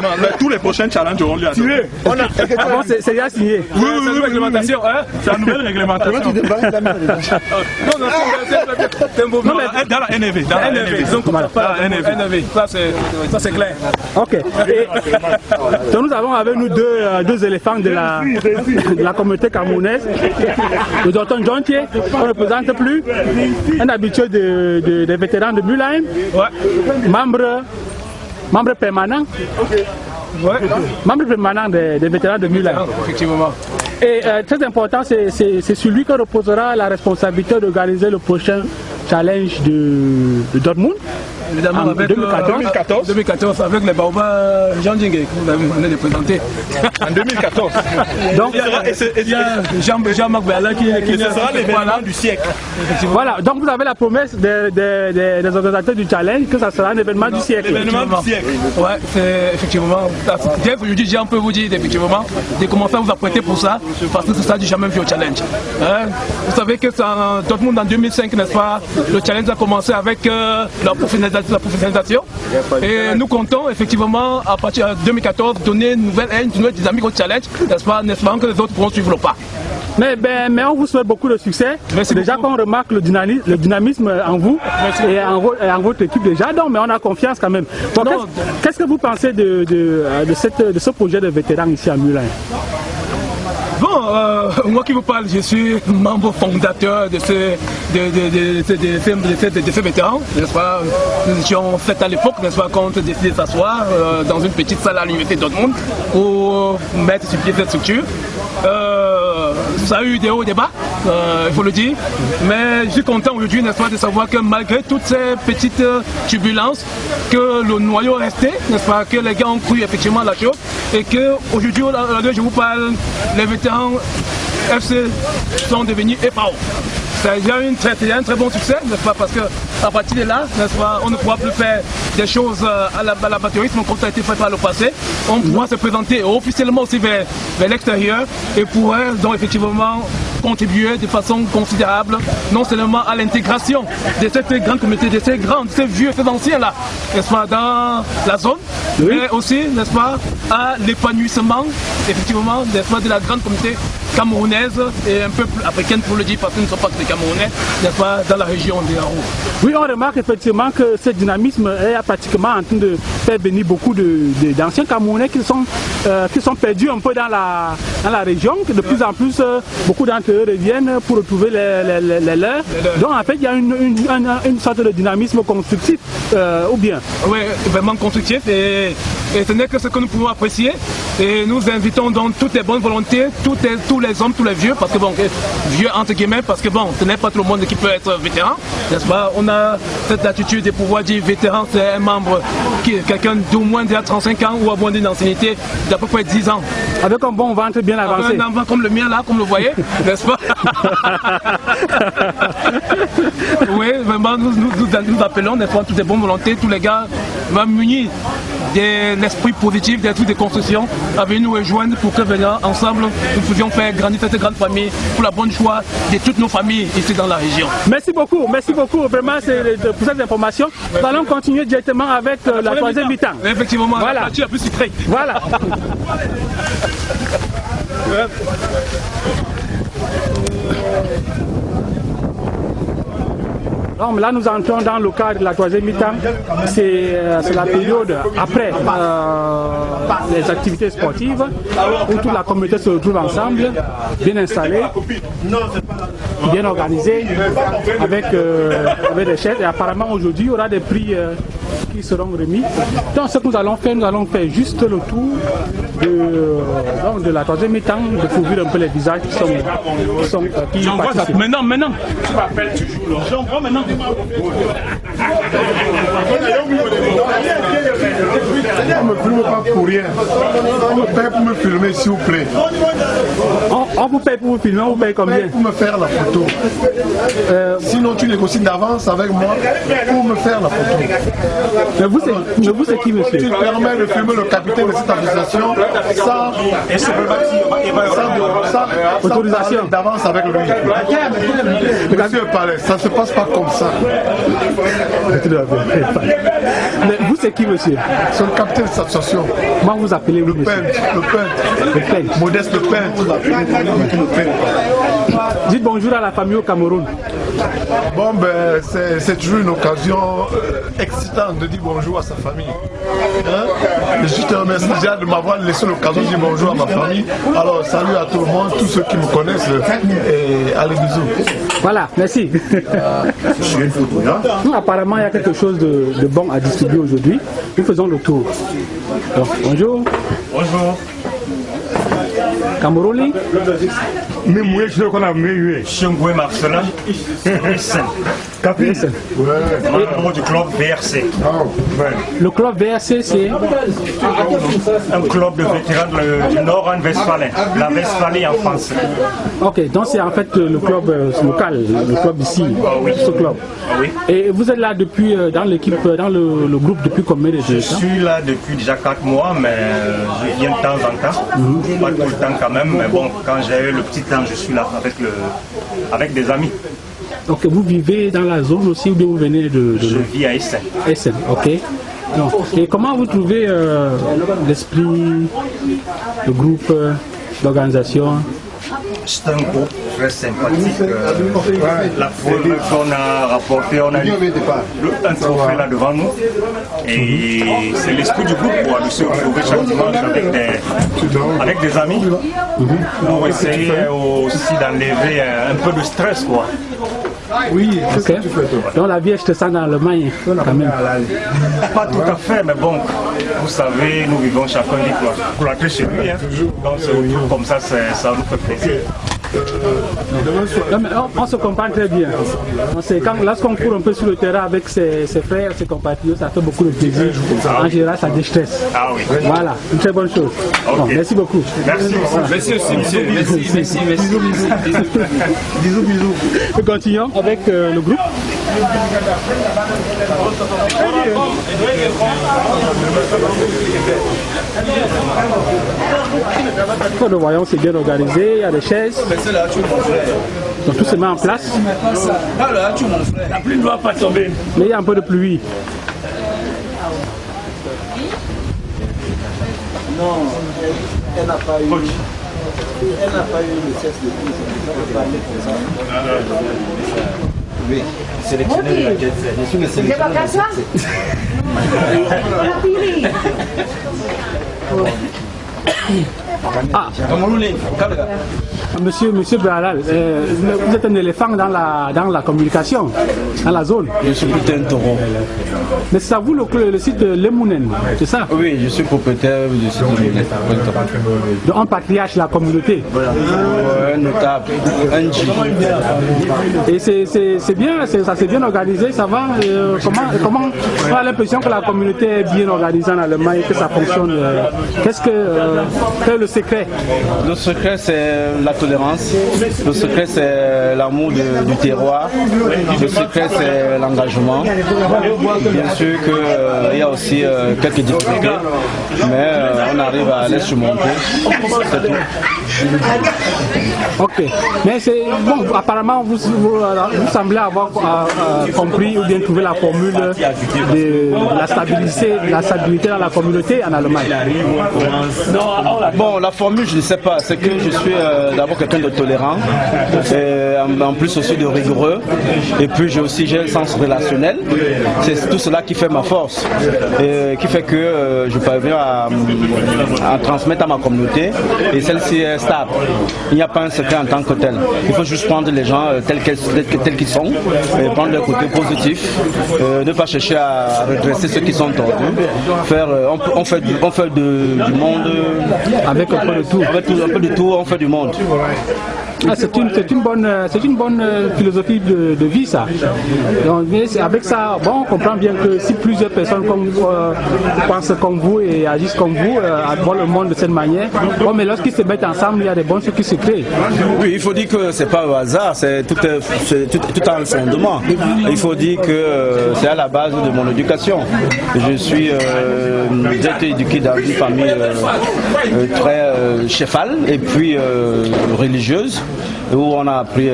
Vraiment, tous les prochains challenges auront lieu à Dortmund. C'est déjà signé. Oui, c'est une réglementation. C'est une nouvelle réglementation. Non, mais dans la NEV. Dans la NEV. Donc, NEV. Ça, c'est clair. Ok. Donc, nous avons avec nous deux éléphants de la communauté camerounaise. Le docteur John Thier, on ne présente plus. Un habitué des vétérans de Mülheim. Membre permanent. Ouais. Membre permanent des vétérans de Mülheim. Effectivement. Et très important, c'est sur lui que reposera la responsabilité d'organiser le prochain challenge de Dortmund. Évidemment, avec 2014, avec les Baobas Jean Djingue, que vous venez de présenter. En 2014. Donc, il y a Jean-Marc Berlin qui sera l'événement du siècle. Voilà, donc vous avez la promesse des organisateurs du challenge que ça sera un événement du siècle. L'événement du siècle. Ouais, c'est effectivement. Dès aujourd'hui, on peut vous dire effectivement de commencer à vous apprêter pour ça, parce que c'est ça du jamais vu au challenge. Hein? Vous savez que tout le monde en 2005, n'est-ce pas, le challenge a commencé avec la professionnalisation. Et nous comptons effectivement à partir de 2014 donner une nouvelle dynamique au challenge, n'est-ce pas, en espérant que les autres pourront suivre le pas. Mais on vous souhaite beaucoup de succès. Merci déjà qu'on remarque le dynamisme en vous et en votre équipe déjà, donc, mais on a confiance quand même. Bon, qu'est-ce que vous pensez de ce projet de vétérans ici à Mülheim? Bon, moi qui vous parle, je suis membre fondateur de ces vétérans, n'est-ce pas? Nous étions faits à l'époque, n'est-ce pas, quand on a décidé de s'asseoir dans une petite salle à l'université de Dortmund pour mettre sur pied cette structure. Ça a eu des hauts et des bas, il faut le dire, mais je suis content aujourd'hui, n'est-ce pas, de savoir que malgré toutes ces petites turbulences, que le noyau est resté, n'est-ce pas, que les gars ont cru effectivement la chose, et qu'aujourd'hui, je vous parle, les vétérans FC sont devenus FAO. C'est déjà un très bon succès, n'est-ce pas, parce qu'à partir de là, n'est-ce pas, on ne pourra plus faire des choses à l'amateurisme comme ça a été fait par le passé. On pourra se présenter officiellement aussi vers l'extérieur et pourrait donc effectivement contribuer de façon considérable, non seulement à l'intégration de cette grande communauté, de ces vieux, ces anciens-là, n'est-ce pas, dans la zone, mais aussi, n'est-ce pas, à l'épanouissement, effectivement, n'est-ce pas, de la grande communauté camerounaise et un peu plus africaine pour le dire, parce qu'ils ne sont pas que des Camerounais, n'est-ce pas, dans la région des Haro. Oui, on remarque effectivement que ce dynamisme est pratiquement en train de faire venir beaucoup d'anciens Camerounais qui sont perdus un peu dans la région, que de plus en plus, beaucoup d'entre eux reviennent pour retrouver les leurs. Donc en fait, il y a une sorte de dynamisme constructif, ou bien? Oui, vraiment constructif, et ce n'est que ce que nous pouvons apprécier. Et nous invitons donc toutes les bonnes volontés, tous les hommes, tous les vieux, parce que bon, vieux entre guillemets, parce que bon, ce n'est pas tout le monde qui peut être vétéran, n'est-ce pas? On a cette attitude de pouvoir dire vétéran, c'est un membre, quelqu'un d'au moins déjà 35 ans ou à moins d'une ancienneté d'à peu près 10 ans. Avec un bon ventre bien avancé. Un ventre comme le mien là, comme vous le voyez, n'est-ce pas? Oui, vraiment, nous appelons, n'est-ce pas, toutes les bonnes volontés, tous les gars munis de l'esprit positif, des trucs de construction, à venir nous rejoindre pour que venant ensemble, nous pouvions faire grandir cette grande famille pour la bonne choix de toutes nos familles ici dans la région. Merci beaucoup vraiment pour cette information. Nous allons continuer directement avec la troisième mi-temps. Effectivement, voilà. Tu as plus sucré. Voilà. Donc là, nous entrons dans le cadre de la troisième mi-temps. C'est la période après les activités sportives où toute la communauté se retrouve ensemble, bien installée, bien organisée, avec des chaises. Et apparemment, aujourd'hui, il y aura des prix qui seront remis. Donc, ce que nous allons faire juste le tour de la troisième mi-temps, de couvrir un peu les visages qui participent. Maintenant. Tu m'appelles toujours. J'en prends maintenant. On ne me filme pas pour rien. On me paye pour me filmer, s'il vous plaît. On vous paye pour vous filmer, on vous paye combien? Pour me faire la photo. Sinon, tu négocies d'avance avec moi pour me faire la photo. Mais vous, c'est qui, monsieur? Tu permets de filmer le capitaine de cette association sans autorisation d'avance avec lui. Monsieur Palais, ça ne se passe pas comme ça. Mais vous, c'est qui, monsieur? C'est le capitaine de cette association. Comment vous appelez, vous, monsieur? Le peintre. Modeste le peintre. Dites bonjour à la famille au Cameroun. Bon, ben, c'est toujours une occasion excitante de dire bonjour à sa famille. Hein? Je te remercie déjà de m'avoir laissé l'occasion de dire bonjour à ma famille. Alors, salut à tout le monde, tous ceux qui me connaissent, et allez, bisous. Voilà, merci. Nous, apparemment, il y a quelque chose de bon à distribuer aujourd'hui. Nous faisons le tour. Donc, bonjour. Bonjour. Camerouni. Chungwe Marcelin. VRC. Membre du club VRC. Le club VRC, c'est un club de vétérans du Nord-Rhin-Westfalen, la Westphalie en français. Ok, donc c'est en fait le club local, le club ici, ce club. Oui. Et vous êtes là depuis, dans l'équipe, dans le groupe depuis combien de temps? Je suis là depuis déjà 4 mois, mais je viens de temps en temps. Pas tout le temps quand même, mais bon, quand j'ai eu le petit temps, je suis là avec des amis. Ok, vous vivez dans la zone aussi ou bien vous venez de... Je vis à Essen. Essen, ok. Donc, et comment vous trouvez l'esprit, le groupe d'organisation? C'est un groupe très sympathique. La preuve qu'on a rapporté, on a eu un trophée là devant nous. Et c'est l'esprit du groupe, quoi, de se retrouver chaque dimanche avec des amis pour essayer aussi d'enlever un peu de stress, quoi. Oui, ok. Donc la vie, je te sens dans le main quand même. Pas tout à fait, mais bon, vous savez, nous vivons chacun dit pour la chez lui. Hein. Donc c'est comme ça, ça nous fait plaisir. Non, mais on se comprend très bien. Lorsqu'on court un peu sur le terrain avec ses frères, ses compatriotes, ça fait beaucoup de plaisir. En général, ça déstresse. Ah oui. Voilà, une très bonne chose. Okay. Bon, merci beaucoup. Merci. Voilà. Merci aussi, monsieur. Merci. Bisous. Nous continuons avec le groupe. Comme nous voyons, c'est bien organisé, il y a des chaises. Donc tout se met en place. La pluie ne va pas tomber. Mais il y a un peu de pluie. Non, elle n'a pas eu. Elle n'a pas eu le cesse de pluie, c'est pour ça qu'elle parler comme ça. Oui, sélectionneur de la Jet Set. Je suis le sélectionneur de la Jet Set. Ah, Monsieur Bralal, vous êtes un éléphant dans la communication, dans la zone. Je suis plutôt un taureau. Mais c'est à vous le site de Lemounen, c'est ça? Oui, je suis propriétaire du site de Lemounen. Donc un patriarche de la communauté. Un notable, un G. Et c'est bien, ça s'est bien organisé, ça va? Comment on a l'impression que la communauté est bien organisée en Allemagne, que ça fonctionne? Quel est le secret? Le secret, c'est la tolérance. Le secret, c'est l'amour du terroir. Le secret, c'est l'engagement. Bien sûr qu'il y a aussi quelques difficultés, mais on arrive à les surmonter. C'est tout. Ok, mais c'est bon, apparemment vous semblez avoir compris ou bien trouvé la formule de la stabilité dans la communauté en Allemagne. Bon, la formule, je ne sais pas. C'est que je suis d'abord quelqu'un de tolérant, et en plus aussi de rigoureux, et puis j'ai un sens relationnel. C'est tout cela qui fait ma force, et qui fait que je parviens à transmettre à ma communauté, et celle-ci est stable. Il n'y a pas un secret en tant que tel. Il faut juste prendre les gens tels qu'ils sont, et prendre leur côté positif, ne pas chercher à redresser ceux qui sont tordus. On fait du monde avec un peu de tout. Avec un peu de tout, on fait du monde. C'est une bonne philosophie de vie, ça. Donc, avec ça, bon, on comprend bien que si plusieurs personnes pensent comme vous et agissent comme vous, voient le monde de cette manière, bon, mais lorsqu'ils se mettent ensemble, il y a des bonnes choses qui se créent. Oui, il faut dire que c'est pas au hasard, c'est tout un fondement. Il faut dire que c'est à la base de mon éducation. J'ai été éduqué dans une famille très chefale et puis religieuse, où on a appris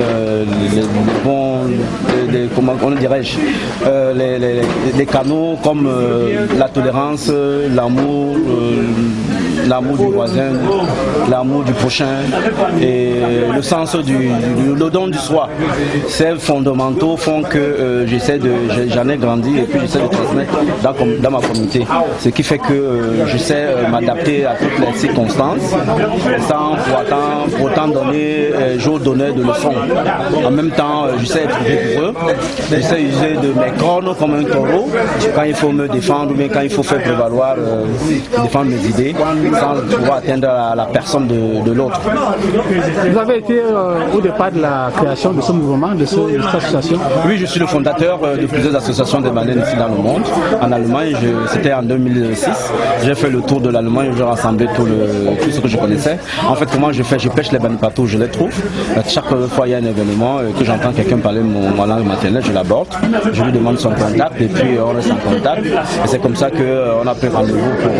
les canaux comme la tolérance, l'amour, l'amour du voisin, l'amour du prochain et le sens le don du soi. Ces fondamentaux font que j'en ai grandi et puis j'essaie de transmettre dans ma communauté. Ce qui fait que je sais m'adapter à toutes les circonstances sans pour autant donner jour d'honneur de leçons. En même temps, je sais être rigoureux, je sais user de mes cornes comme un taureau quand il faut me défendre ou bien quand il faut faire prévaloir, défendre mes idées sans pouvoir atteindre la personne de l'autre. Vous avez été au départ de la création de ce mouvement, de cette association? Oui, je suis le fondateur de plusieurs associations de baleines ici dans le monde. En Allemagne, c'était en 2006. J'ai fait le tour de l'Allemagne, j'ai rassemblé tout ce que je connaissais. En fait, comment je fais? Je pêche les baleines partout où je les trouve. Chaque fois il y a un événement que j'entends quelqu'un parler ma langue maternelle, je l'aborde, je lui demande son contact et puis on reste en contact. Et c'est comme ça qu'on a pris rendez-vous pour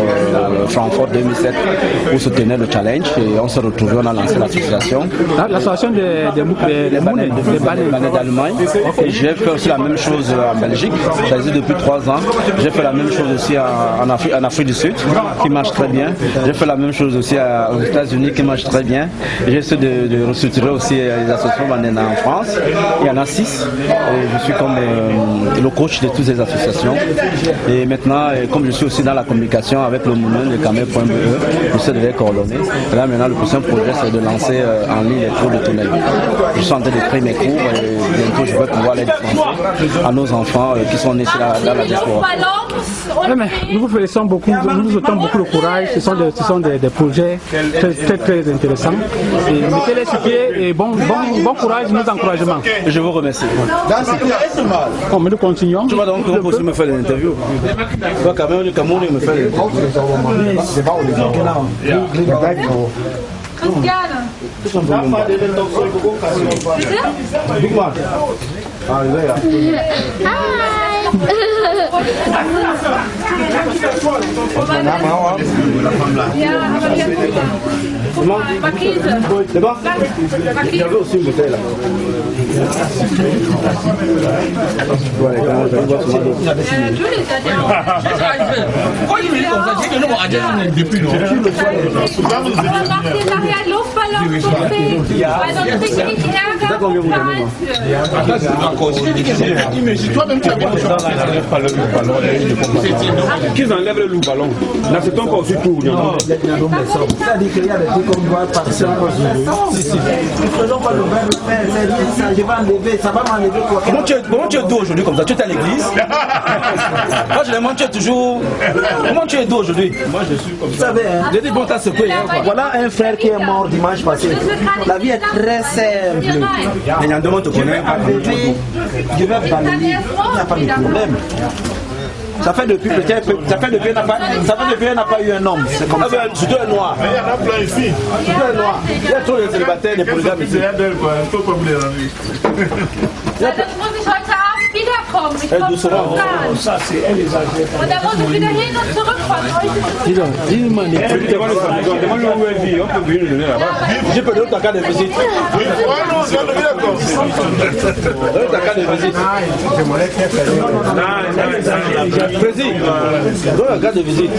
Francfort 2007 où se tenait le challenge et on s'est retrouvés, on a lancé l'association. L'association des baleines d'Allemagne. Okay. J'ai fait aussi la même chose en Belgique, c'est-à-dire depuis 3 ans. J'ai fait la même chose aussi en Afrique du Sud, qui marche très bien. J'ai fait la même chose aussi aux États-Unis, qui marche très bien. J'ai essayé de restructurer aussi les associations baleines en France. Il y en a 6. Et je suis comme le coach de toutes ces associations. Et maintenant, comme je suis aussi dans la communication avec le mouvement de Camel.be, je sais de les coordonner. Et là maintenant, le prochain projet, c'est de lancer en ligne les cours de tunnel. Je suis en train de créer mes cours et bientôt je vais pouvoir les diffuser à nos enfants qui sont nés dans la diaspora. Nous vous félicitons beaucoup, nous vous souhaitons beaucoup de courage. Ce sont des projets très intéressants. Mettez-les sur pied et bon courage, nos encouragements. Je vous remercie. Bon, mais nous continuons. Tu vas donc aussi me faire des interviews. Toi, quand même, du Cameroun, il me fait des interviews. C'est bon? Il y avait aussi une bouteille là. Qu'ils enlèvent le loup ballon. N'acceptons pas aussi tout. C'est-à-dire qu'il y a des trucs qu'on doit partir. Ne faisons pas le même faire, je vais enlever, ça va m'enlever quoi. Comment tu es doux aujourd'hui comme ça? Tu es à l'église? Moi je demande, tu es toujours. Comment tu es doux aujourd'hui? Moi je suis comme ça. Vous savez, hein? J'ai dit bon, t'as secoué. Voilà un frère qui est mort dimanche passé. La vie est très simple. Il y a un demande te connaît. Je vais balayer, il n'y a pas de problème. Ça fait depuis qu'elle n'a pas eu un homme. C'est comme ça. Surtout un noir. Il y en a plein ici. Surtout un noir. Il y a trop de célibataires, des polygames ici. Ça, c'est elle les a. Demande-le où elle vit, on peut venir le donner là-bas. Je peux donner ta carte de visite. Donne ta carte de visite. Président, donne la carte de visite.